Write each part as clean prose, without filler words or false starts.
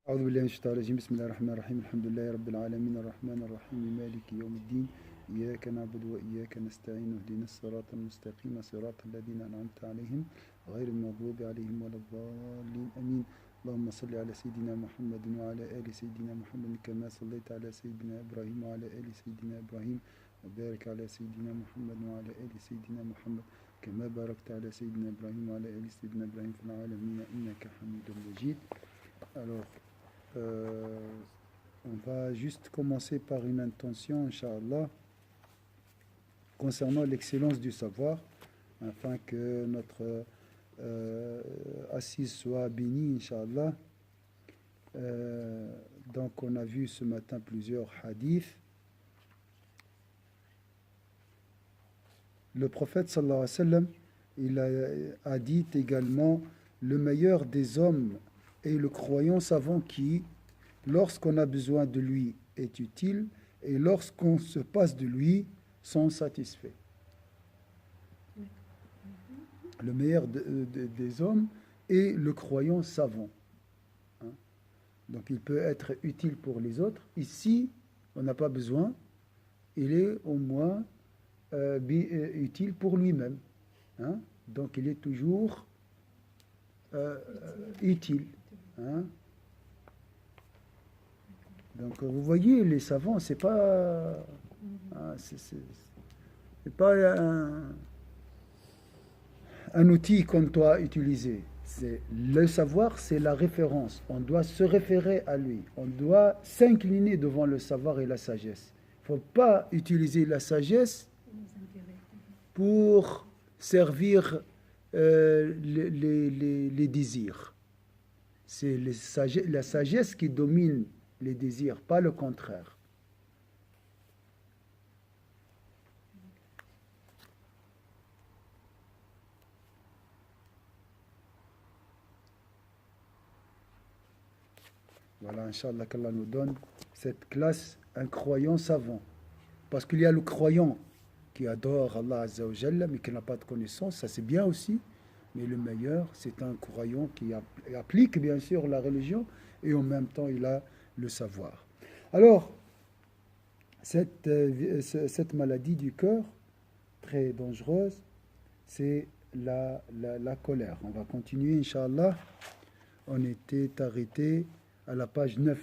أعوذ بالله من الشيطان الرجيم بسم الله الرحمن الرحيم الحمد لله رب العالمين الرحمن الرحيم مالك يوم الدين إياك نعبد وإياك نستعين اهدنا الصراط المستقيم صراط الذين أنعمت عليهم غير المغضوب عليهم ولا الضالين آمين اللهم صل على سيدنا محمد وعلى آل سيدنا محمد كما صليت على سيدنا إبراهيم وعلى آل سيدنا إبراهيم وبارك على سيدنا محمد وعلى آل سيدنا محمد كما باركت على سيدنا إبراهيم وعلى آل سيدنا إبراهيم في العالمين إنك حميد مجيد. Alors, on va juste commencer par une intention, Inch'Allah, concernant l'excellence du savoir, afin que notre assise soit bénie, Inch'Allah. Donc, on a vu ce matin plusieurs hadiths. Le prophète, sallallahu alayhi wa sallam, il a dit également le meilleur des hommes est le croyant savant qui, lorsqu'on a besoin de lui, est utile, et lorsqu'on se passe de lui, sont satisfaits. Le meilleur des hommes est le croyant savant. Hein? Donc il peut être utile pour les autres. Ici, on n'a pas besoin. Il est au moins utile pour lui-même. Hein? Donc il est toujours utile. Hein? Donc vous voyez, les savants, c'est pas, c'est pas un outil qu'on doit utiliser. C'est le savoir, c'est la référence. On doit se référer à lui. On doit s'incliner devant le savoir et la sagesse. Il ne faut pas utiliser la sagesse pour servir les désirs. C'est la sagesse qui domine les désirs, pas le contraire. Voilà, Inch'Allah, qu'Allah nous donne cette classe, un croyant savant. Parce qu'il y a le croyant qui adore Allah Azza wa Jalla, mais qui n'a pas de connaissance, ça c'est bien aussi. Mais le meilleur, c'est un croyant qui applique bien sûr la religion et en même temps il a le savoir. Alors, cette maladie du cœur, très dangereuse, c'est la colère. On va continuer, Inch'Allah. On était arrêté à la page 9.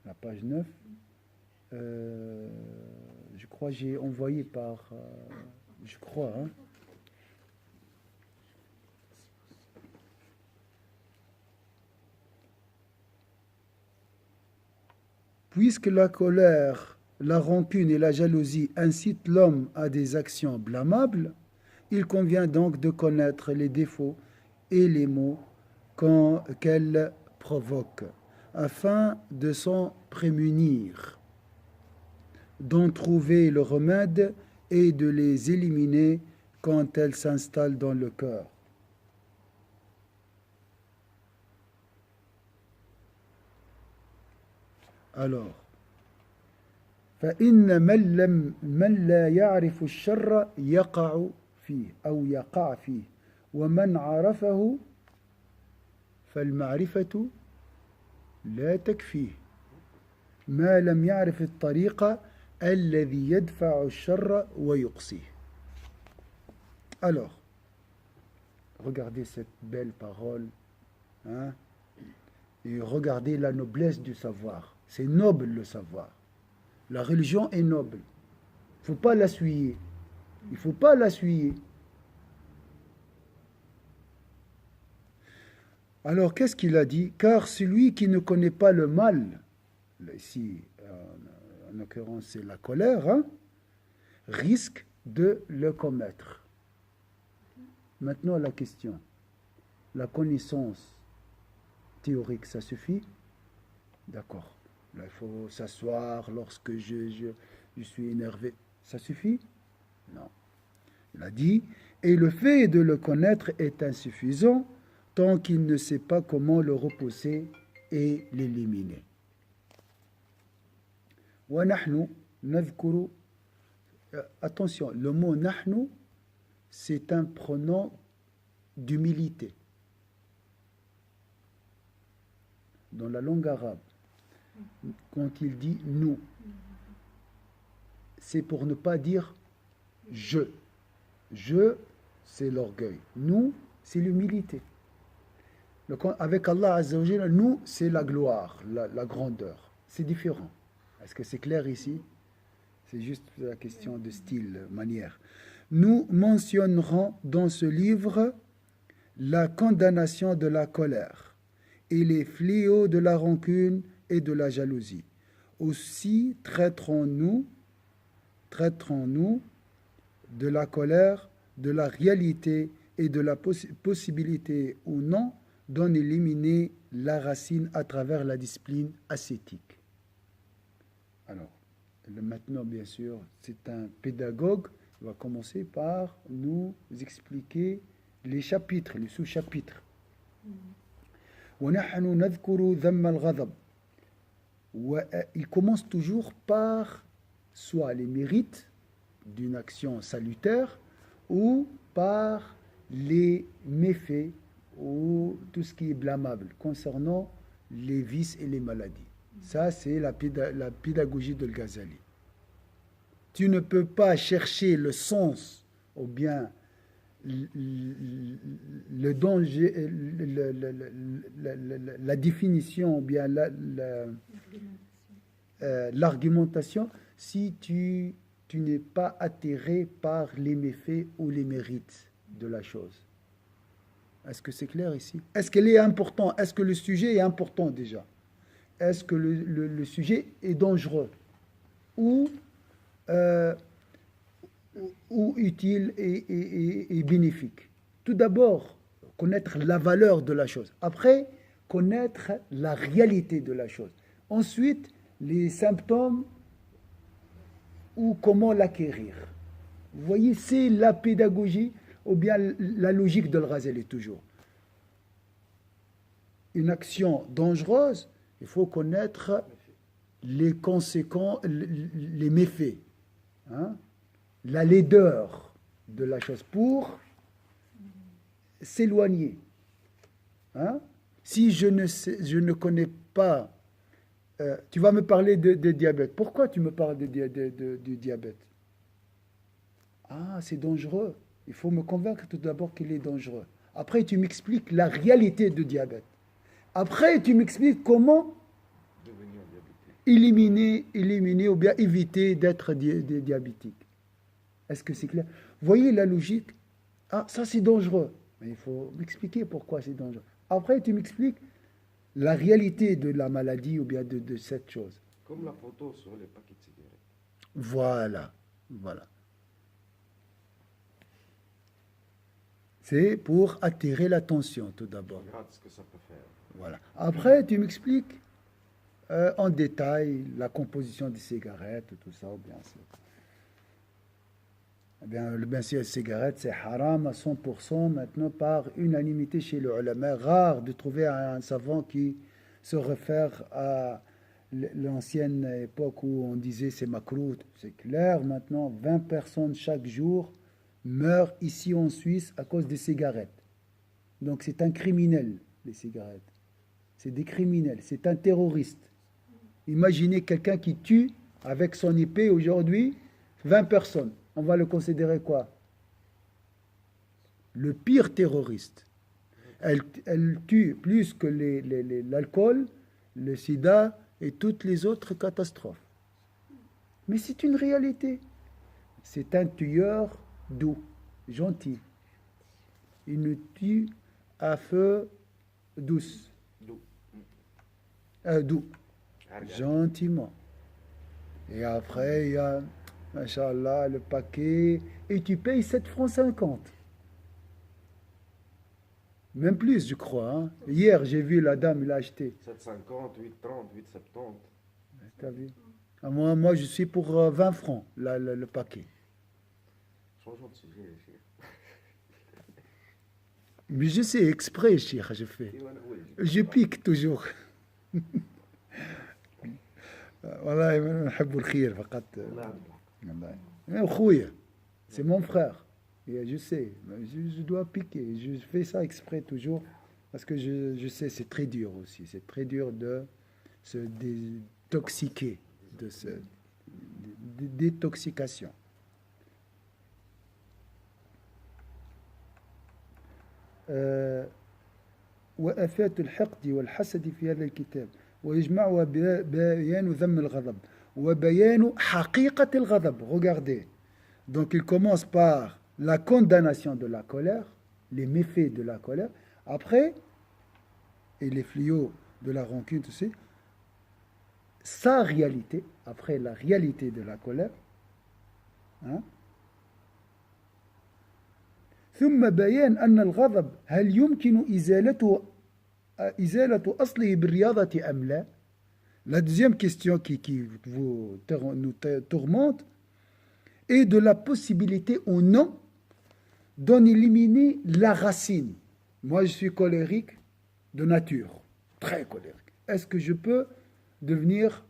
La page 9, je crois que j'ai envoyé par... je crois, hein. Puisque la colère, la rancune et la jalousie incitent l'homme à des actions blâmables, il convient donc de connaître les défauts et les maux qu'elles provoquent, afin de s'en prémunir, d'en trouver le remède et de les éliminer quand elles s'installent dans le cœur. Alors, فإن من لا يعرف الشر يقع فيه أو يقع فيه ومن عرفه فالمعرفة لا تكفيه ما لم يعرف الطريق الذي يدفع الشر ويقصيه. Alors, regardez cette belle parole, hein, et regardez la noblesse du savoir. C'est noble le savoir. La religion est noble. Il ne faut pas la suyer. Il ne faut pas la suyer. Alors, qu'est-ce qu'il a dit? Car celui qui ne connaît pas le mal, ici, en l'occurrence, c'est la colère, hein, risque de le commettre. Maintenant, la question. La connaissance théorique, ça suffit? D'accord. Là, il faut s'asseoir lorsque je suis énervé. Ça suffit? Non. Il a dit, et le fait de le connaître est insuffisant tant qu'il ne sait pas comment le repousser et l'éliminer. وَنَحْنُ نَذْكُرُ. Attention, le mot nahnu, c'est un pronom d'humilité. dans la langue arabe, quand il dit nous, c'est pour ne pas dire je. Je, c'est l'orgueil. Nous, c'est l'humilité. Avec Allah Azza wa Jalla, nous, c'est la gloire, la grandeur. C'est différent. Est-ce que c'est clair ici? C'est juste la question de style, manière. Nous mentionnerons dans ce livre la condamnation de la colère et les fléaux de la rancune et de la jalousie. Aussi traiterons-nous de la colère, de la réalité et de la possibilité ou non d'en éliminer la racine à travers la discipline ascétique. Alors, maintenant, bien sûr, c'est un pédagogue. Il va commencer par nous expliquer les chapitres, les sous-chapitres. وَنَحْنُ نَذْكُرُ ذَمَّ الْغَضَبِ. Il commence toujours par soit les mérites d'une action salutaire ou par les méfaits ou tout ce qui est blâmable concernant les vices et les maladies. Ça, c'est la pédagogie de Ghazali. Tu ne peux pas chercher le sens ou bien le danger, la définition ou bien l'argumentation si tu n'es pas attiré par les méfaits ou les mérites de la chose. Est-ce que c'est clair ici? Est-ce qu'elle est importante? Est-ce que le sujet est important déjà? Est-ce que le sujet est dangereux ou utile et bénéfique? Tout d'abord, connaître la valeur de la chose. Après, connaître la réalité de la chose. Ensuite, les symptômes ou comment l'acquérir. Vous voyez, c'est la pédagogie ou bien la logique de Ghazali toujours. Une action dangereuse, il faut connaître les conséquences, les méfaits, hein, la laideur de la chose pour s'éloigner. Hein? Si je ne connais pas, tu vas me parler de diabète. Pourquoi tu me parles du diabète? Ah, c'est dangereux. Il faut me convaincre tout d'abord qu'il est dangereux. Après, tu m'expliques la réalité du diabète. Après, tu m'expliques comment éliminer ou bien éviter d'être diabétique. Est-ce que c'est clair? Voyez la logique. Ah, ça c'est dangereux. Mais il faut m'expliquer pourquoi c'est dangereux. Après, tu m'expliques la réalité de la maladie ou bien de cette chose. Comme la photo sur les paquets de cigarettes. Voilà. C'est pour attirer l'attention tout d'abord. Regarde ce que ça peut faire. Voilà. Après, tu m'expliques en détail la composition des cigarettes, tout ça, bien sûr. Bien sûr, les cigarettes, c'est haram à 100% maintenant par unanimité chez les ulama. Rare de trouver un savant qui se réfère à l'ancienne époque où on disait c'est makrout. C'est clair maintenant, 20 personnes chaque jour meurent ici en Suisse à cause des cigarettes. Donc c'est un criminel, les cigarettes. C'est des criminels, c'est un terroriste. Imaginez quelqu'un qui tue avec son épée aujourd'hui 20 personnes. On va le considérer quoi? Le pire terroriste. Elle tue plus que l'alcool, le sida et toutes les autres catastrophes. Mais c'est une réalité. C'est un tueur doux, gentil. Il ne tue à feu douce. Doux. Gentiment. Et après, il y a, machallah, le paquet. Et tu payes 7 francs 50. Même plus, je crois. Hein. Hier, j'ai vu la dame, il a acheté. 7,50, 8,30, 8,70. T'as vu? Moi, je suis pour 20 francs, le paquet. Changeons de sujet, Cheikh. Mais je sais, exprès, Cheikh, je fais. Je pique toujours. والله ما نحب الخير فقط والله خويا c'est mon frère et je sais je dois piquer je fais ça exprès toujours Parce que je sais, c'est très dur aussi. C'est très dur de se détoxiquer, de se détoxication. وآفات الحقد والحسد في هذا الكتاب ويجمعها بيان ذم الغضب وبيان حقيقة الغضب. Regardez. Donc il commence par la condamnation de la colère, les méfaits de la colère. Après, et les fléaux de la rancune, tu sais, sa réalité, après la réalité de la colère. Hein? ثم بيان أن الغضب هل يمكن إزالة أصله بالرياضة أم لا. La deuxième question qui nous tourmente est de la possibilité ou non d'en éliminer la racine. Moi, je suis colérique de nature, très colérique. Est-ce que je peux devenir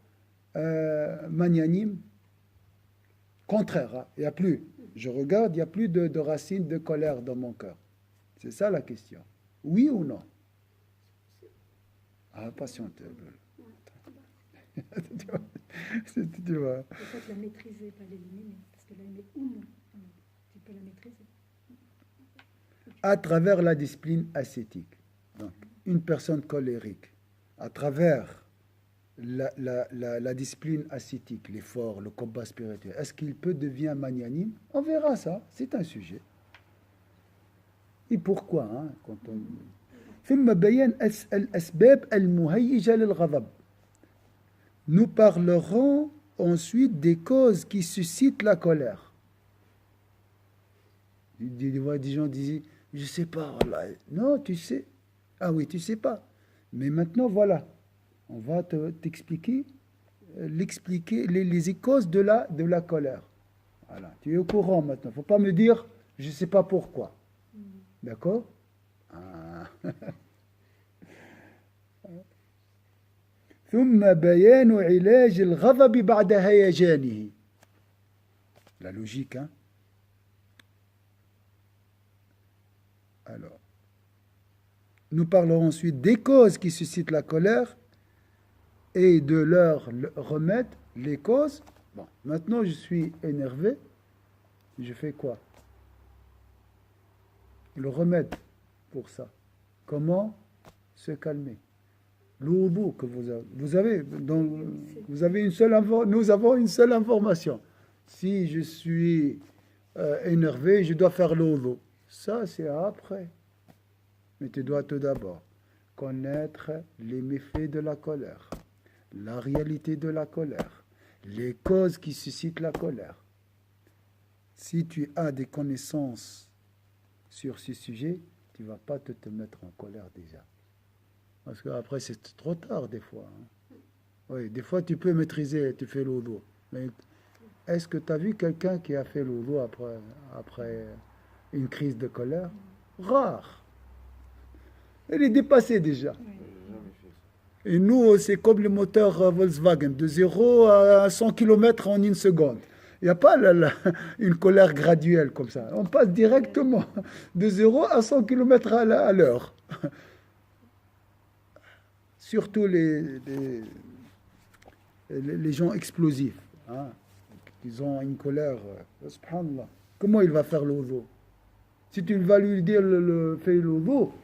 magnanime? Contraire, il n'y a plus. Je regarde, il n'y a plus de racines de colère dans mon cœur. C'est ça la question. Oui ou non? Ah, patiente. Tu vois. Il faut la maîtriser, pas l'éliminer. Parce que l'aimer ou non, tu peux la maîtriser. À travers la discipline ascétique. Donc, une personne colérique, à travers la discipline ascétique, l'effort, le combat spirituel, est-ce qu'il peut devenir magnanime? On verra ça, c'est un sujet. Et pourquoi hein, quand on... ثم بيان الأسباب المهيجة للغضب. Nous parlerons ensuite des causes qui suscitent la colère. Des gens disent, je ne sais pas. Non, tu sais. Ah oui, tu ne sais pas. Mais maintenant, voilà. On va t'expliquer les causes de la colère. Voilà. Tu es au courant maintenant. Il ne faut pas me dire, je ne sais pas pourquoi. D'accord? Ah. ثم بيان علاج الغضب بعد هيجانه. La logique, hein? Alors, nous parlerons ensuite des causes qui suscitent la colère et de leur remède, les causes. Bon, maintenant je suis énervé, je fais quoi? Le remède pour ça. Comment se calmer? L'oubou que vous avez une seule nous avons une seule information. Si je suis énervé, je dois faire l'oubou. Ça, c'est après. Mais tu dois tout d'abord connaître les méfaits de la colère, la réalité de la colère, les causes qui suscitent la colère. Si tu as des connaissances sur ce sujet, tu ne vas pas te mettre en colère déjà. Parce qu'après, c'est trop tard des fois. Hein. Oui, des fois, tu peux maîtriser, tu fais l'odo. Mais est-ce que tu as vu quelqu'un qui a fait l'odo après une crise de colère? Rare. Elle est dépassée déjà. Et nous, c'est comme le moteur Volkswagen, de 0 à 100 km en une seconde. Il n'y a pas une colère graduelle comme ça. On passe directement de 0 à 100 km à l'heure. Surtout les gens explosifs. Hein. Ils ont une colère. Subhanallah. Comment il va faire l'odo? Si tu vas lui dire fais l'odo,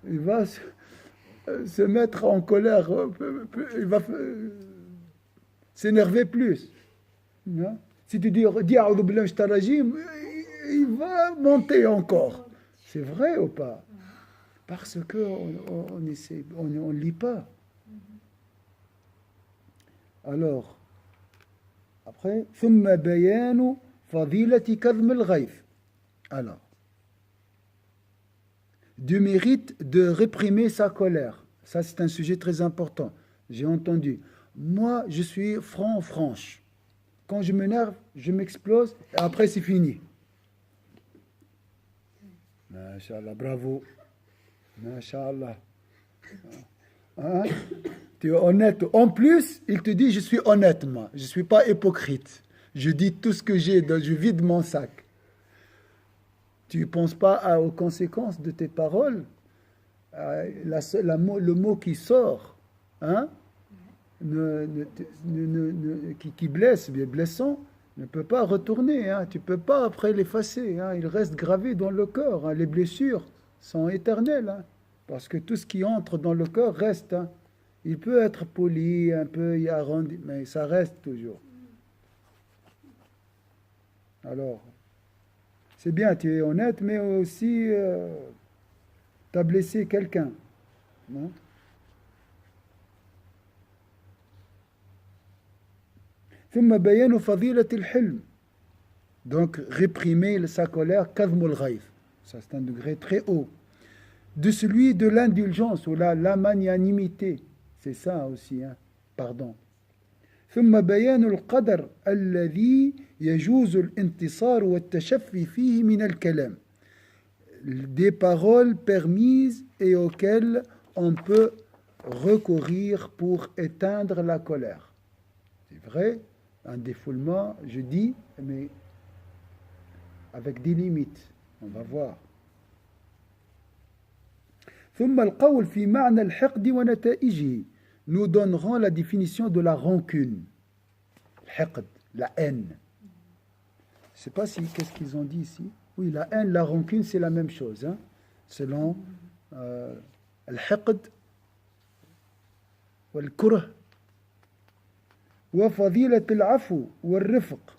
il va se mettre en colère. Il va s'énerver plus. Hein? Si tu dis A'udhu billahi minash rajim, il va monter encore. C'est vrai ou pas? Parce qu'on ne lit pas. Alors, après, ثم بيان فضيلة كظم الغيظ. Alors, du mérite de réprimer sa colère. Ça, c'est un sujet très important. J'ai entendu. Moi, je suis franche. Quand je m'énerve, je m'explose, et après, c'est fini. Masha'Allah, bravo. Masha'Allah. Hein? Tu es honnête. En plus, il te dit, je suis honnête, moi. Je ne suis pas hypocrite. Je dis tout ce que j'ai, je vide mon sac. Tu ne penses pas aux conséquences de tes paroles? le mot qui sort, hein, qui blesse, bien blessant, ne peut pas retourner. Hein. Tu ne peux pas après l'effacer. Hein. Il reste gravé dans le cœur. Hein. Les blessures sont éternelles. Hein. Parce que tout ce qui entre dans le cœur reste. Hein. Il peut être poli, un peu arrondi, mais ça reste toujours. Alors, c'est bien, tu es honnête, mais aussi, tu as blessé quelqu'un. Non? ثم بيان فضيلة الحلم. Donc, réprimer sa colère, كظم الغيظ. Ça, c'est un degré très haut. De celui de l'indulgence ou la magnanimité. C'est ça aussi, hein. Pardon. ثم بيان القدر الذي يجوز الانتصار والتشفي فيه من الكلام. Des paroles permises et auxquelles on peut recourir pour éteindre la colère. C'est vrai, un défoulement, je dis, mais avec des limites. On va voir. ثم القول في معنى الحقد ونتائجه. Nous donnerons la définition de la rancune. الحقد, la haine. Je ne sais pas si, qu'est-ce qu'ils ont dit ici. Oui, la haine, la rancune, c'est la même chose. Hein, selon الحقد والكره وفضيلة العفو والرفق.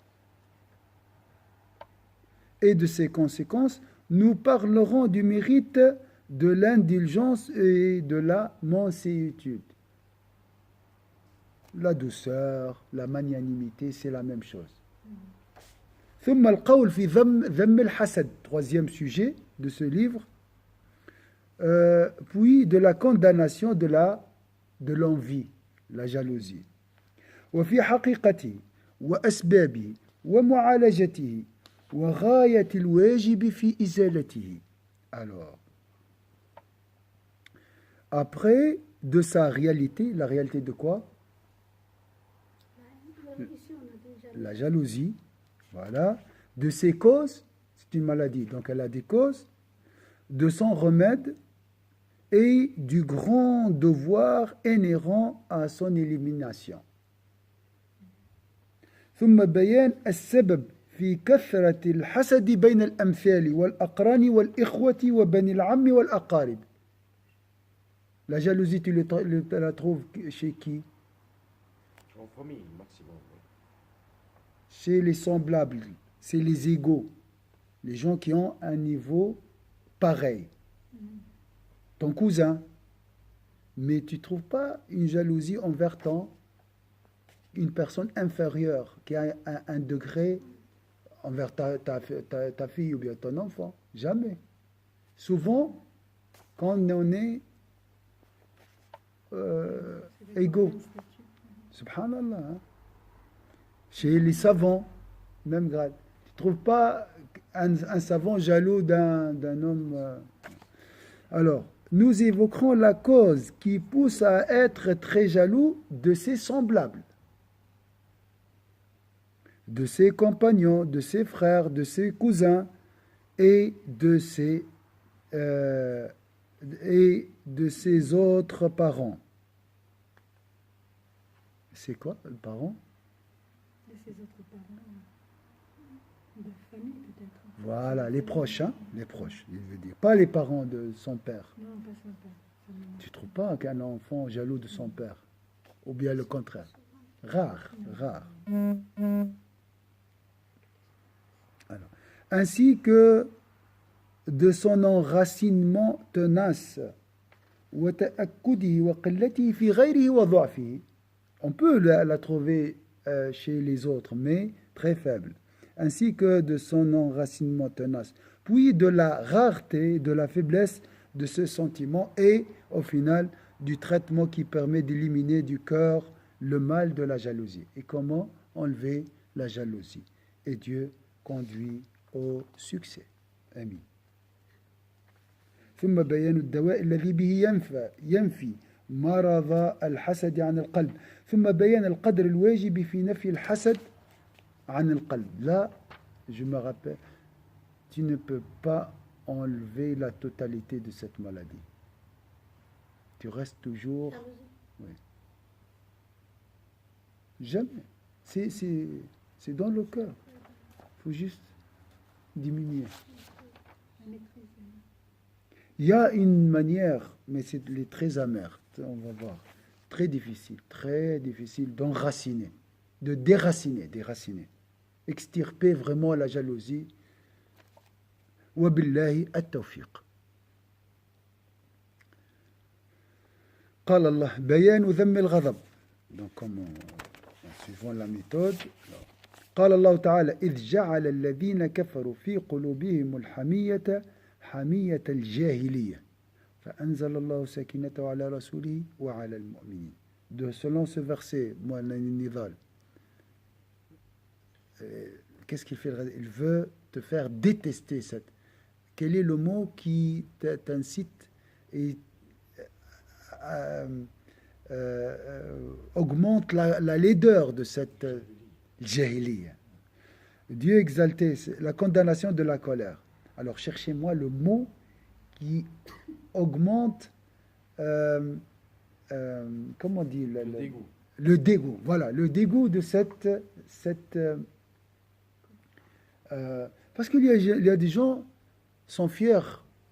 Et de ses conséquences, nous parlerons du mérite de l'indulgence et de la mansuétude. La douceur, la magnanimité, c'est la même chose. ثم القول في ذم الحسد, troisième sujet de ce livre, puis de la condamnation de l'envie, la jalousie. وفي حقيقته وأسبابه ومعالجته وغاية الواجب في إزالته. Alors, après, de sa réalité, la réalité de quoi? La jalousie, voilà. De ses causes, c'est une maladie, donc elle a des causes. De son remède et du grand devoir inhérent à son élimination. ثم بيان السبب في كثرة الحسد بين الأمثال والأقران والإخوة وبني العم والأقارب. La jalousie, tu la trouves chez qui? En famille, maximum. Oui. Chez les semblables, c'est les égaux, les gens qui ont un niveau pareil. Ton cousin, mais tu ne trouves pas une jalousie envers une personne inférieure qui a un degré envers ta fille ou bien ton enfant. Jamais. Souvent, quand on est égaux, subhanallah, hein. Chez les savants, même grade. Tu ne trouves pas un savant jaloux d'un homme. Alors, nous évoquerons la cause qui pousse à être très jaloux de ses semblables, de ses compagnons, de ses frères, de ses cousins et de ses autres parents. C'est quoi, le parent? De ses autres parents, de famille peut-être. Voilà, les proches, hein? Les proches, il veut dire. Pas les parents de son père. Non, pas son père. Tu ne trouves pas qu'un enfant jaloux de son père? Ou bien le contraire? Rare, rare. Alors, ainsi que de son enracinement tenace. وتأكده وقلته في غيره وضعفه. On peut la trouver chez les autres, mais très faible. Ainsi que de son enracinement tenace. Puis de la rareté, de la faiblesse de ce sentiment et, au final, du traitement qui permet d'éliminer du cœur le mal de la jalousie. Et comment enlever la jalousie? Et Dieu conduit au succès. Amen. ثم بيان الدواء الذي به ينفي مرض الحسد عن القلب. ثم بيان القدر الواجب في نفي الحسد عن القلب. Là, je me rappelle, tu ne peux pas enlever la totalité de cette maladie. tu restes toujours... Jalousie. Oui. Jamais. C'est dans le cœur. Il faut juste diminuer. La maîtrise. Il y a une manière, mais elle est très amère, on va voir. Très difficile d'enraciner, de déraciner. Extirper vraiment la jalousie. Wa billahi at-tawfiq. قال الله بيان ذم الغضب. Donc, en suivant la méthode, قال الله تعالى إذ جعل الذين كفروا في قلوبهم الحمية حمية الجاهلية فأنزل الله سكينته على رسوله وعلى المؤمنين. Selon ce verset, Nidal, qu'est-ce qu'il fait? Il veut te faire détester cette. Quel est le mot qui t'incite et augmente la laideur de cette jahiliya? Dieu exalté, c'est la condamnation de la colère. Alors cherchez-moi le mot qui augmente, comment on dit, Le dégoût. le dégoût. Voilà, le dégoût de cette parce qu'il y a des gens qui sont fiers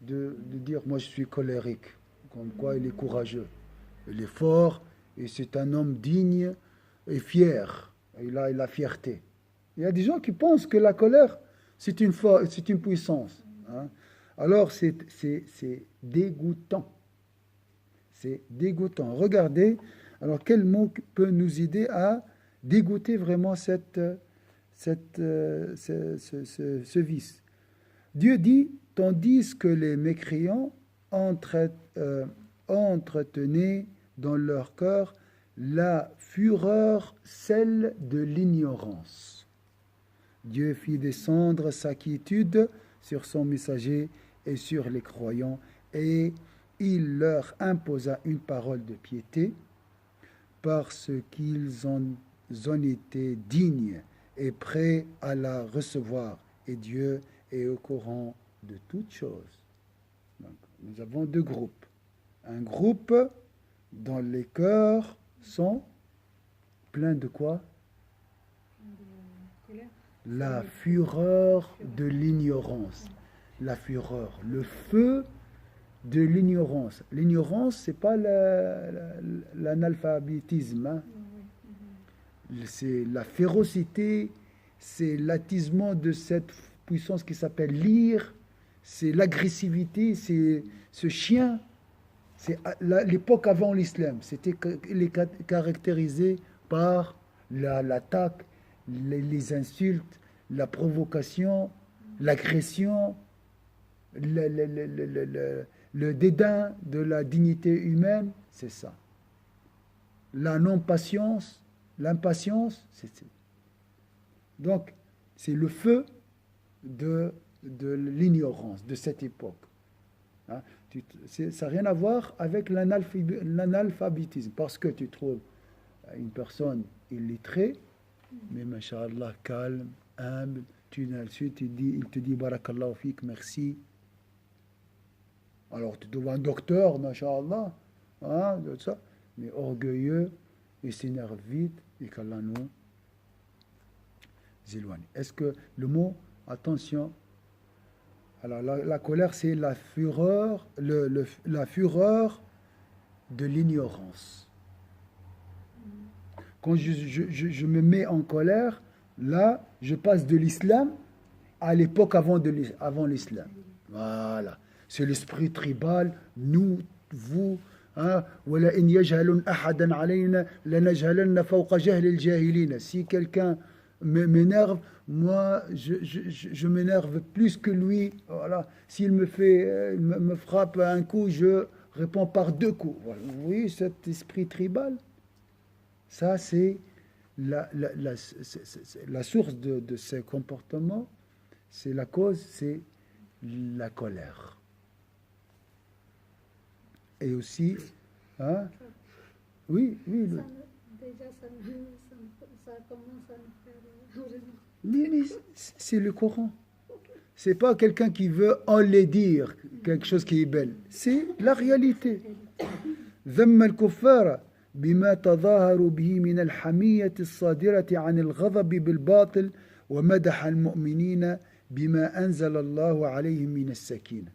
de dire moi je suis colérique, comme quoi il est courageux, il est fort et c'est un homme digne et fier. Il a la fierté. Il y a des gens qui pensent que la colère c'est une puissance. Hein. Alors c'est dégoûtant. C'est dégoûtant. Regardez, alors quel mot peut nous aider à dégoûter vraiment ce vice? Dieu dit, tandis que les mécréants entretenaient dans leur cœur la fureur, celle de l'ignorance. Dieu fit descendre sa quiétude sur son messager et sur les croyants, et il leur imposa une parole de piété, parce qu'ils en étaient dignes et prêts à la recevoir, et Dieu est au courant de toutes choses. Donc, nous avons deux groupes. Un groupe dont les cœurs sont pleins de quoi? Colère. La fureur de l'ignorance. La fureur, le feu de l'ignorance. L'ignorance, c'est pas l'analphabétisme. Hein. C'est la férocité, c'est l'attisement de cette puissance qui s'appelle l'ire, c'est l'agressivité, c'est ce chien. C'est l'époque avant l'islam. C'était caractérisé par l'attaque, les insultes, la provocation, l'agression, le dédain de la dignité humaine, c'est ça. La non-patience, l'impatience, donc c'est le feu de l'ignorance de cette époque. Hein? Ça n'a rien à voir avec l'analphabétisme, parce que tu trouves une personne illettrée, mais masha'Allah, calme, humble, il te dit barakallahu fik, merci. Alors tu trouves un docteur, masha'Allah, hein, ça, mais orgueilleux, il s'énerve vite, et qu'Allah nous éloigne. Est-ce que le mot, attention, alors la colère, c'est la fureur, la fureur de l'ignorance. Quand je me mets en colère, là, je passe de l'islam à l'époque avant l'islam. Voilà. C'est l'esprit tribal, nous, vous. Si quelqu'un m'énerve, moi, je m'énerve plus que lui. Voilà. S'il me frappe un coup, je réponds par deux coups. Voilà. Vous voyez cet esprit tribal? Ça, c'est la source de ce comportement. C'est la cause, c'est la colère. Et aussi, hein? Oui. Déjà, ça commence à nous faire Mais c'est le Coran. C'est pas quelqu'un qui veut enlaidir quelque chose qui est belle. C'est la réalité. ذم الكفار بما تظاهروا به من الحمية الصادرة عن الغضب بالباطل ومدح المؤمنين بما أنزل الله عليهم من السكينة.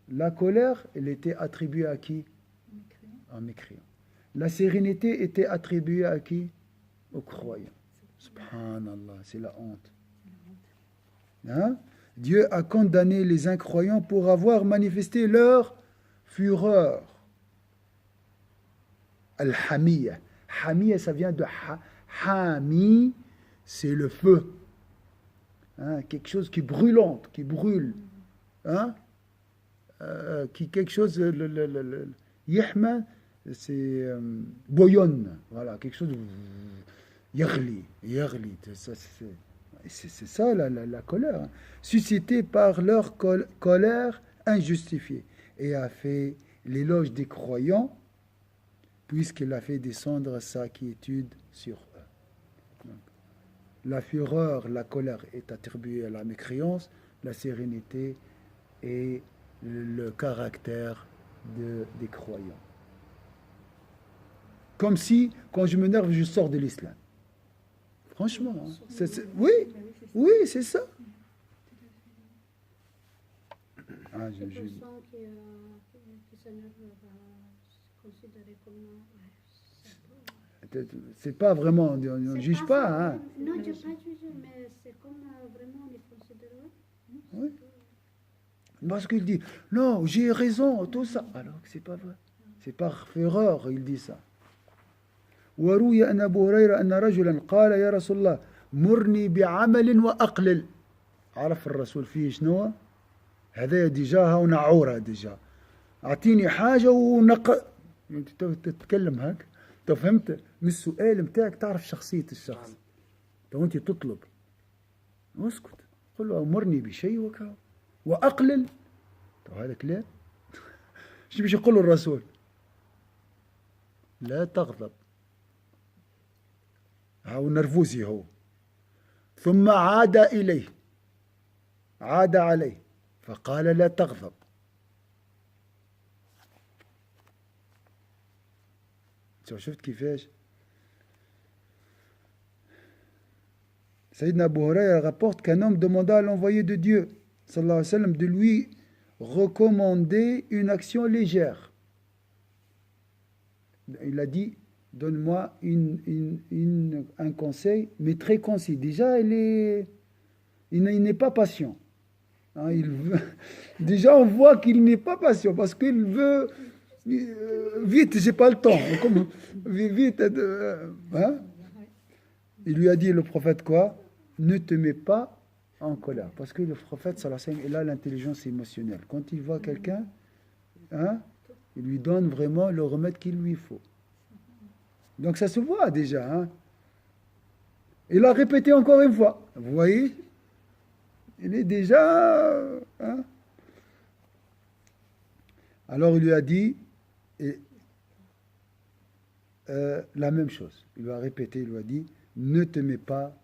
La colère, elle était attribuée à qui? En mécréant. La sérénité était attribuée à qui? Aux croyants. Subhanallah, c'est la honte. Hein? Dieu a condamné les incroyants pour avoir manifesté leur fureur. Al-Hamiyya. Hamiyya, ça vient de Hami, c'est le feu. Hein? Quelque chose qui est brûlante, qui brûle. Hein? Quelque chose, Yahma, c'est bouillonne. Voilà, quelque chose. Yaghli. C'est ça la colère. Hein. Suscitée par leur colère injustifiée. Et a fait l'éloge des croyants, puisqu'il a fait descendre sa quiétude sur eux. Donc, la fureur, la colère est attribuée à la mécréance, la sérénité est le caractère des croyants. Comme si, quand je m'énerve, je sors de l'islam. Franchement, hein. Oui, c'est ça. Ah, Les personnes qui s'énervent va considérer comme... C'est pas vraiment, on ne juge pas. Hein. Non, je ne vais pas juger, mais c'est comme vraiment on est considéré. Oui. Parce qu'il dit, non, j'ai raison, tout ça. Alors que c'est pas vrai. C'est par fureur, il dit ça. وروي أن أبو هريرة أن رجلا قال يا رسول الله مرني بعمل وأقلل. عرف الرسول فيه شنو؟ هذا ديجا ونعورة ديجا. أعطيني حاجة أنت تتكلم هيك. أنت فهمت؟ من السؤال متاعك تعرف شخصية الشخص. تو أنت تطلب. اسكت. قل له أمرني بشيء وكذا. وأقلل. تو هذاك لا. شو باش يقول الرسول؟ لا تغضب. هو نرفوزي هو. ثم عاد إليه. عاد عليه. فقال لا تغضب. شفت كيفاش؟ Sayyidina Abu Huraira rapporte qu'un homme demanda à l'envoyé de Dieu, sallallahu alayhi wa sallam, de lui recommander une action légère. Il a dit, donne-moi un conseil, mais très concis. Déjà, il n'est pas patient. Hein, déjà, on voit qu'il n'est pas patient parce qu'il veut vite, j'ai pas le temps. Vite, hein? Il lui a dit, le prophète, quoi? Ne te mets pas en colère. Parce que le prophète, sallallahu alayhi wa sallam, il a l'intelligence émotionnelle. Quand il voit quelqu'un, hein, il lui donne vraiment le remède qu'il lui faut. Donc ça se voit déjà. Hein. Il a répété encore une fois. Vous voyez? Il est déjà... Hein. Alors il lui a dit la même chose. Il lui a répété, il lui a dit, ne te mets pas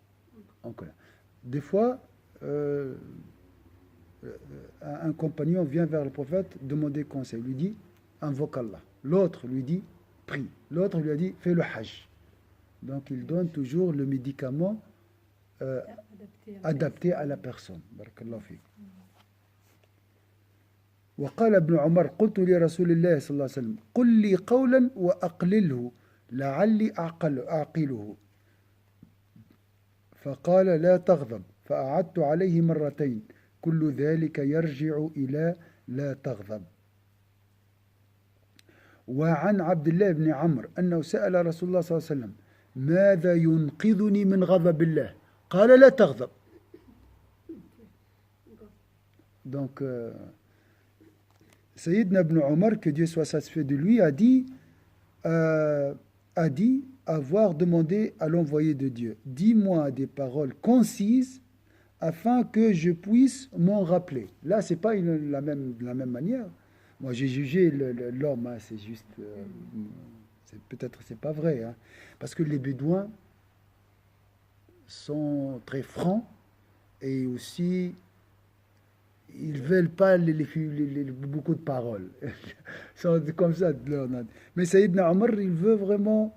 en colère. Des fois, un compagnon vient vers le prophète demander conseil. Il lui dit, invoque Allah. L'autre lui dit, prie. L'autre lui a dit, fais le hajj. Donc il donne toujours le médicament adapté à la personne. Barakallahu fiik. وقال ابن عمر قلت لرسول الله صلى الله عليه وسلم قل لي قولا وأقلله لعلي أعقله فقال لا تغضب فأعدت عليه مرتين كل ذلك يرجع إلى لا تغضب. وعن عبد الله بن عمرو أنه سأل رسول الله صلى الله عليه وسلم ماذا ينقذني من غضب الله قال لا تغضب. Donc Sayyidna ibn Omar, que Dieu soit satisfait de lui, a dit avoir demandé à l'envoyé de Dieu, dis-moi des paroles concises afin que je puisse m'en rappeler. Là, c'est pas la même manière. Moi, j'ai jugé l'homme, hein, c'est juste, peut-être c'est pas vrai, hein, parce que les Bédouins sont très francs et aussi ils ne veulent pas beaucoup de paroles. C'est comme ça. Mais Sayyidina Omar, il veut vraiment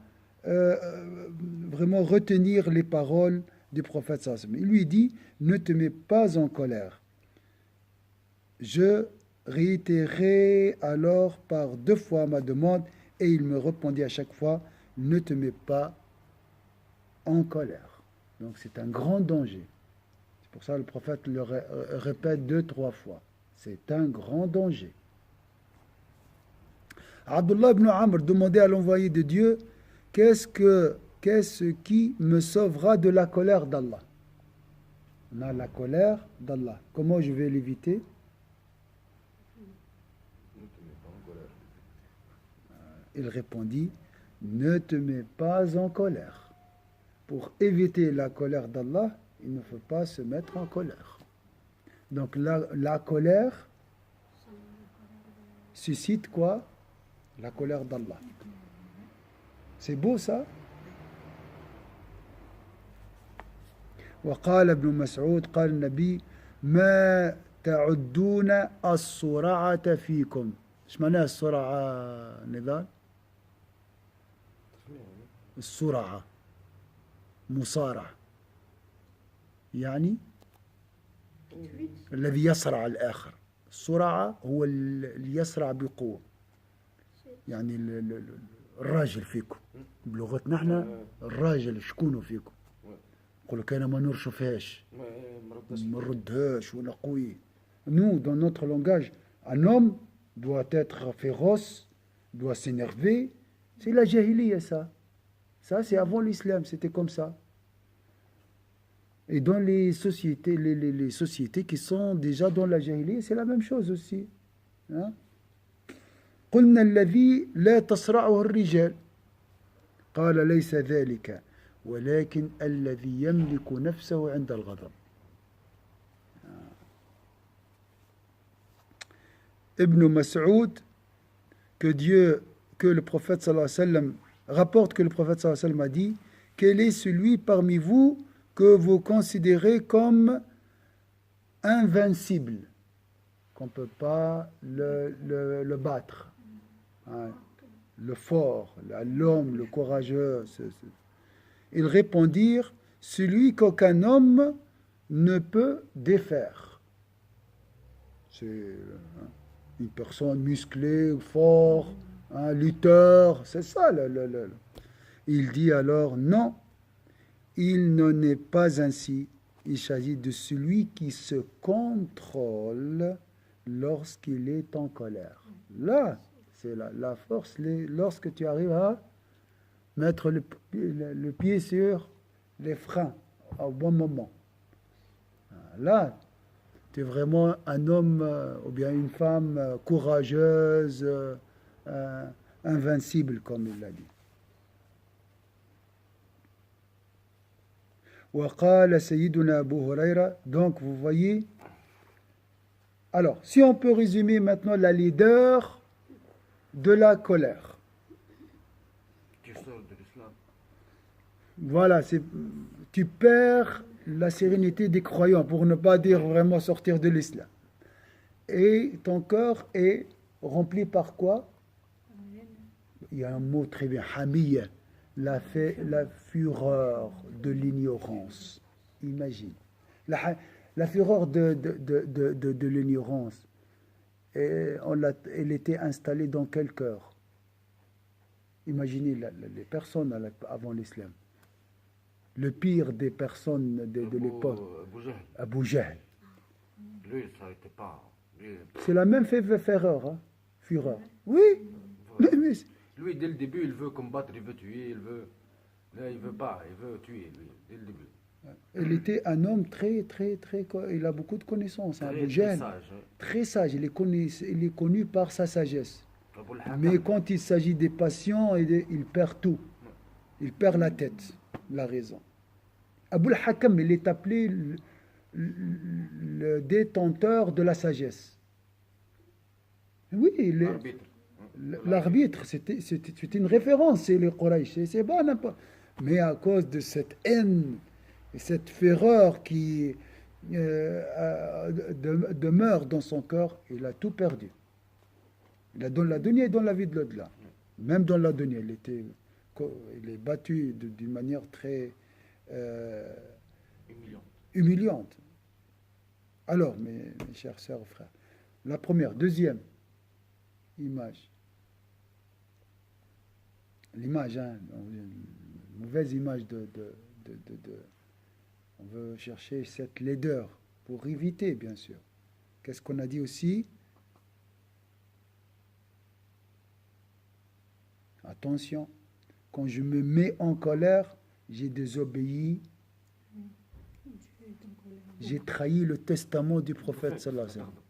retenir les paroles du prophète sallallahu alayhi wa sallam. Il lui dit, ne te mets pas en colère. Je réitérai alors par 2 fois ma demande et il me répondit à chaque fois, ne te mets pas en colère. Donc c'est un grand danger. C'est pour ça que le prophète le répète 2-3 fois. C'est un grand danger. Abdullah ibn Amr demandait à l'envoyé de Dieu, qu'est-ce qui me sauvera de la colère d'Allah? On a la colère d'Allah. Comment je vais l'éviter? Il répondit, ne te mets pas en colère. Pour éviter la colère d'Allah, il ne faut pas se mettre en colère. Donc la colère suscite quoi? La colère d'Allah. C'est beau ça? وقال ابن مسعود قال النبي ما تعدون الصرعة فيكم. ايش معناها الصرعة نضال؟ الصرعة مصارعة يعني الذي يصرع الآخر. الصرعة هو اللي يصرع بقوة، يعني الراجل فيكم بلغتنا احنا الراجل شكونه فيكم يقول لك انا ما نرشفهاش ما نردهاش وانا قوي. Nous, dans notre langage, un homme doit être féroce, doit s'énerver. C'est la jahiliya, ça. Ça, c'est avant l'islam, c'était comme ça. Et dans les sociétés, les sociétés qui sont déjà dans la jahiliya, c'est la même chose aussi. Hein? قلنا الذي لا تصرعه الرجال قال ليس ذلك ولكن الذي يملك نفسه عند الغضب. Ibn Mas'ud, que le prophète sallallahu alayhi wa sallam rapporte que le prophète sallallahu alayhi wa sallam a dit, quel est celui parmi vous que vous considérez comme invincible, qu'on ne peut pas le battre, hein, le fort, l'homme, le courageux. Ils répondirent, celui qu'aucun homme ne peut défaire. C'est une personne musclée, fort, un lutteur, c'est ça. Il dit alors, non, il n'en est pas ainsi. Il s'agit de celui qui se contrôle lorsqu'il est en colère. Là, c'est la force, lorsque tu arrives à mettre le pied sur les freins au bon moment. Là, tu es vraiment un homme ou bien une femme courageuse, invincible, comme il l'a dit. وقال سيدنا أبو هريرة. Donc, vous voyez. Alors, si on peut résumer maintenant la leader de la colère. Tu sors de l'islam. Voilà, tu perds la sérénité des croyants, pour ne pas dire vraiment sortir de l'islam. Et ton corps est rempli par quoi? Il y a un mot très bien, hamiyya, la fureur de l'ignorance. Imagine. La fureur de l'ignorance, elle était installée dans quel cœur? Imaginez les personnes avant l'islam. Le pire des personnes de l'époque, Abu Jahl. Lui, ça n'était pas. C'est la même fureur. Hein? Fureur. Oui. Voilà. Lui, dès le début, il veut combattre, il veut tuer, Là, il veut pas, il veut tuer, lui, dès le début. Il était un homme très. Il a beaucoup de connaissances. Hein? Abu Jahl, sage. Hein. très sage. Il est connu par sa sagesse. Mais quand il s'agit des passions, il perd tout. Il perd la tête, la raison. Abu al-Hakam, il est appelé le détenteur de la sagesse. Oui, l'arbitre, c'était une référence, c'est les Quraysh. C'est pas n'importe. Mais à cause de cette haine et cette fureur qui demeure dans son corps, il a tout perdu. Il a dans la dunya et dans la vie de l'au-delà. Même dans la dunya, il est battu d'une manière très humiliante. Alors, mes chers sœurs et frères, la première, deuxième image. L'image, hein, une mauvaise image on veut chercher cette laideur pour éviter, bien sûr. Qu'est-ce qu'on a dit aussi? Attention, quand je me mets en colère, j'ai désobéi, j'ai trahi le testament du prophète sallallahu alayhi wa sallam.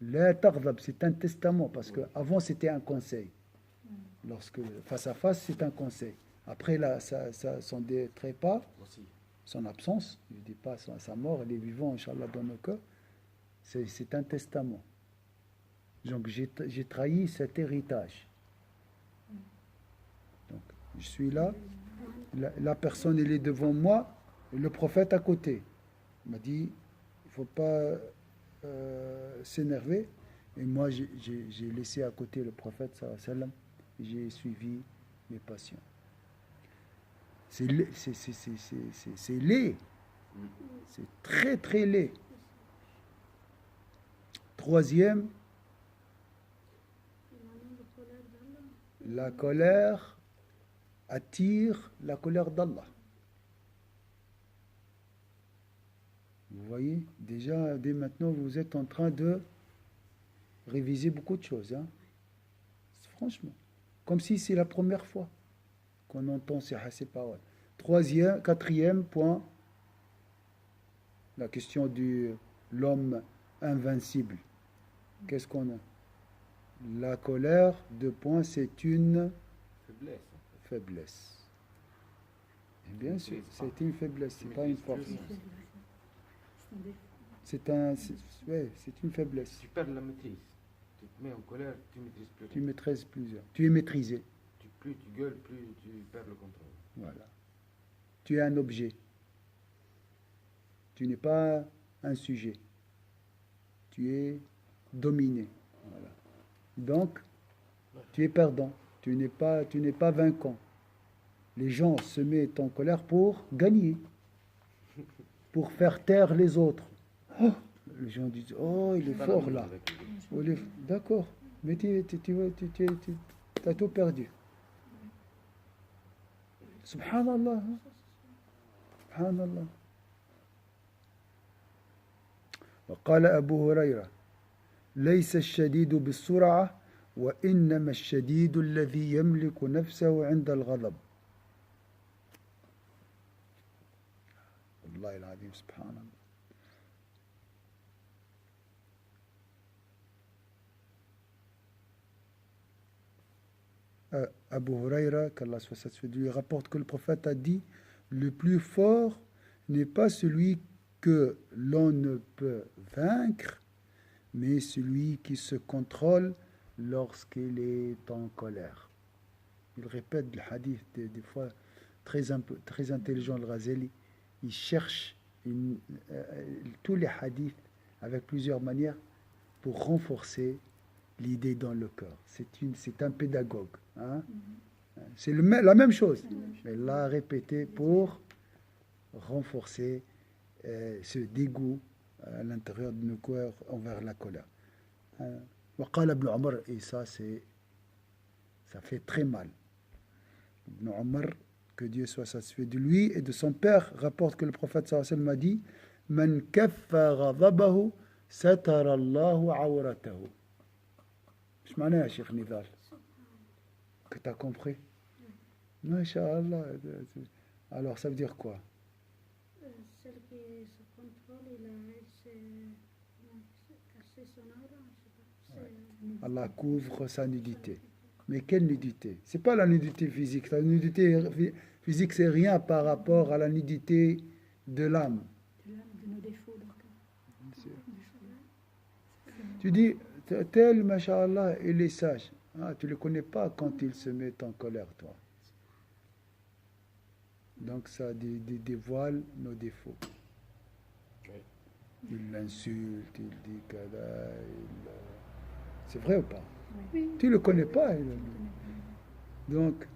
La taghdab, c'est un testament, parce qu'avant c'était un conseil. Lorsque face à face, c'est un conseil. Après, là, son trépas, son absence, je ne dis pas sa mort, elle est vivante, Inch'Allah, dans nos cœurs, c'est un testament. Donc, j'ai trahi cet héritage. Donc, je suis là, la personne, elle est devant moi, et le prophète à côté. Il m'a dit, il ne faut pas s'énerver. Et moi, j'ai laissé à côté le prophète, sallallahu alayhi wa sallam, et j'ai suivi mes patients. C'est laid. C'est très, très laid. Troisième, la colère attire la colère d'Allah. Vous voyez, déjà, dès maintenant, vous êtes en train de réviser beaucoup de choses. Hein. Franchement. Comme si c'est la première fois qu'on entend ces paroles. Quatrième point, la question de l'homme invincible. Qu'est-ce qu'on a? La colère, 2 points, c'est une faiblesse. Et bien sûr, c'est une faiblesse, c'est pas une force. C'est une faiblesse. Tu perds la maîtrise. Tu te mets en colère, tu maîtrises plus. Tu maîtrises plusieurs. Tu es maîtrisé. Plus tu gueules, plus tu perds le contrôle. Voilà. Tu es un objet. Tu n'es pas un sujet. Tu es dominé. Voilà. Donc, tu es perdant. Tu n'es pas vainquant. Les gens se mettent en colère pour gagner, pour faire taire les autres. Oh, les gens disent, oh, il est fort là. Oh, d'accord, mais tu as tout perdu. Subhanallah. Subhanallah. وقال أبو هريرة ليس الشديد بالسرعة وإنما الشديد الذي يملك نفسه عند الغضب. والله العظيم سبحان الله. Abu Huraira, qu'Allah soit satisfait de lui, rapporte que le prophète a dit, le plus fort n'est pas celui que l'on ne peut vaincre, mais celui qui se contrôle lorsqu'il est en colère. Il répète le hadith des fois très intelligent, le Ghazali. Il cherche tous les hadiths avec plusieurs manières pour renforcer l'idée dans le cœur. C'est un pédagogue. Hein? C'est la même chose. Mais il l'a répété pour renforcer ce dégoût à l'intérieur de nos cœurs envers la colère. وقال ابن عمر, et ça fait très mal. Ibn Omar, que Dieu soit satisfait de lui et de son père, rapporte que le prophète sallallahu alayhi wa sallam a dit Man kaffa ghadabahu satara Allahu awratahu. Je m'en ai, Cheikh Nidal. Que tu as compris? Masha'Allah. Alors, ça veut dire quoi? Celle qui se contrôle, elle s'est cassé son aura, je sais pas. Allah couvre sa nudité. Mais quelle nudité? C'est pas la nudité physique. La nudité physique, c'est rien par rapport à la nudité de l'âme. De l'âme, de nos défauts, d'accord. Tu dis, tel, masha'Allah, il est sage. Ah, tu ne le connais pas quand il se met en colère, toi. Donc ça dévoile nos défauts. Il l'insulte, il dit qu'Allah, c'est vrai ou pas? Oui. Tu ne le connais pas. Donc,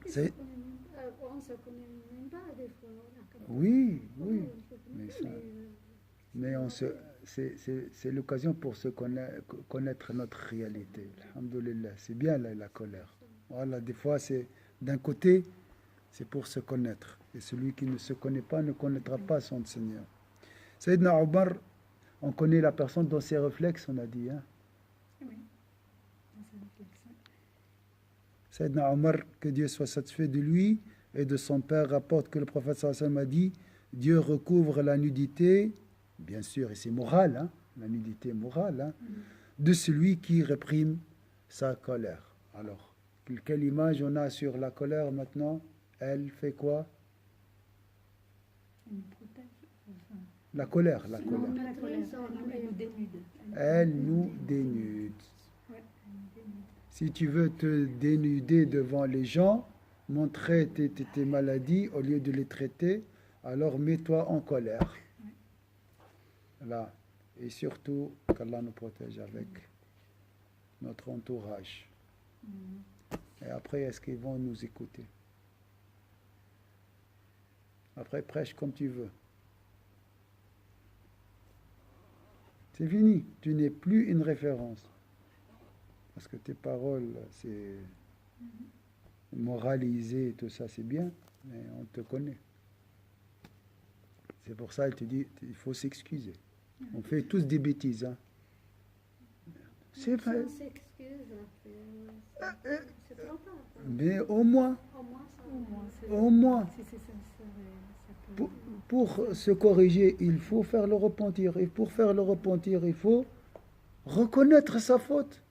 c'est... On ne se connaît même pas des fois. Oui, On oui. se connaît Mais pas, ça- Mais c'est l'occasion pour se connaître notre réalité. Alhamdoulilah, c'est bien la colère. Voilà, des fois, c'est d'un côté, c'est pour se connaître. Et celui qui ne se connaît pas ne connaîtra pas son Seigneur. Sayyidina Omar, on connaît la personne dans ses réflexes, on a dit. Hein? Oui, dans sa réflexion. Sayyidina Omar, que Dieu soit satisfait de lui et de son père, rapporte que le prophète sallallahu alayhi wa sallam a dit Dieu recouvre la nudité, bien sûr, et c'est moral, hein, la nudité morale, hein, de celui qui réprime sa colère. Alors, quelle image on a sur la colère maintenant? Elle fait quoi? Elle nous protège. Enfin, La colère, la Non, colère. pas la colère, elle nous dénude. Elle nous dénude. Ouais, elle nous dénude. Si tu veux te dénuder devant les gens, montrer tes maladies au lieu de les traiter, alors mets-toi en colère. Là. Et surtout, qu'Allah nous protège avec notre entourage. Et après, est-ce qu'ils vont nous écouter? Après, prêche comme tu veux. C'est fini. Tu n'es plus une référence. Parce que tes paroles, c'est moralisé, tout ça, c'est bien, mais on te connaît. C'est pour ça qu'il te dit, il faut s'excuser. On fait tous des bêtises. Hein. C'est vrai. On s'excuse après. C'est trop tard. Mais au moins, Au moins, ça Au moins, c'est- au moins, si c'est sincère, ça peut... pour se corriger, il faut faire le repentir. Et pour faire le repentir, il faut reconnaître sa faute.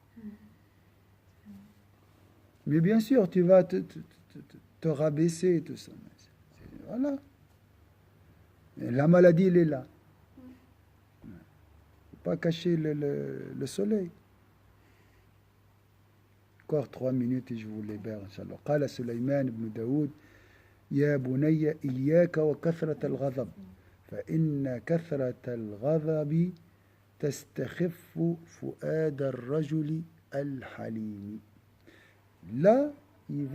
Mais bien sûr, tu vas te rabaisser et tout ça. Voilà. Et la maladie, elle est là. Il ne faut pas cacher le soleil. Encore 3 minutes et je vous libère, Inch'Allah. قال سليمان بن داود يا بني إياك وكثرة الغضب فإن كثرة الغضب تستخف فؤاد الرجل الحليم. Là, le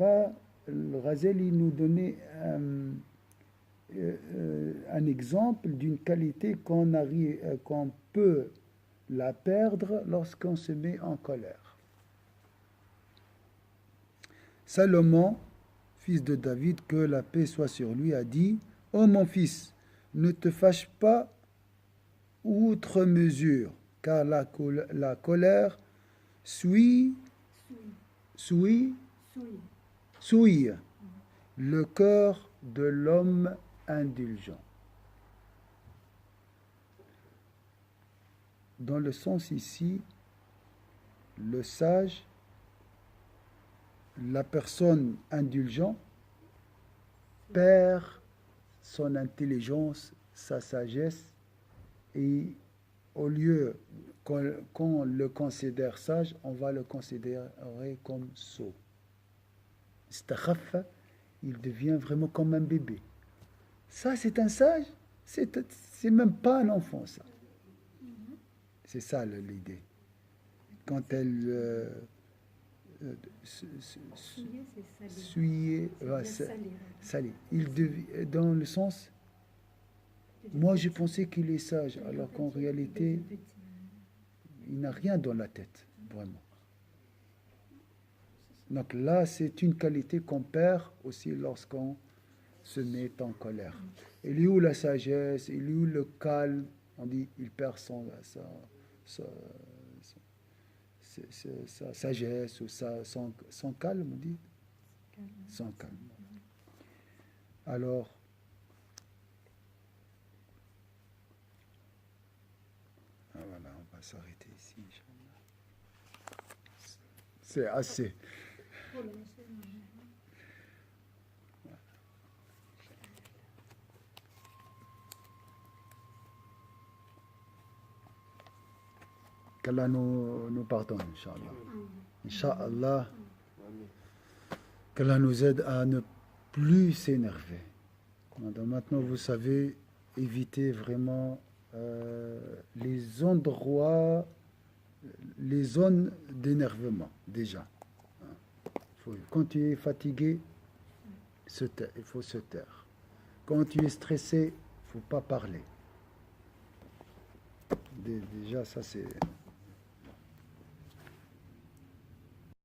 Ghazali nous donner un exemple d'une qualité qu'on peut la perdre lorsqu'on se met en colère. Salomon, fils de David, que la paix soit sur lui, a dit « Ô mon fils, ne te fâche pas outre mesure, car la colère souille le cœur de l'homme indulgent. » Dans le sens ici, le sage, la personne indulgente, perd son intelligence, sa sagesse, et au lieu qu'on le considère sage, on va le considérer comme sot. Istakhaffa, il devient vraiment comme un bébé. Ça, c'est un sage, c'est même pas un enfant, ça. C'est ça l'idée. Quand elle Souiller, c'est salir. suyer, C'est salir. salir. Il devient dans le sens. Moi, je pensais qu'il est sage, alors qu'en réalité, il n'a rien dans la tête, vraiment. Donc là, c'est une qualité qu'on perd aussi lorsqu'on se met en colère. Il est où la sagesse? Il est où le calme? On dit, il perd sa sagesse ou son calme, on dit. Son calme. Alors, voilà, on va s'arrêter ici. C'est assez. faut le laisser. Qu'Allah nous pardonne, Inch'Allah. Inch'Allah, qu'Allah nous aide à ne plus s'énerver. Donc maintenant, vous savez éviter vraiment les endroits, les zones d'énervement, déjà. Quand tu es fatigué, il faut se taire. Quand tu es stressé, il ne faut pas parler. Déjà, ça c'est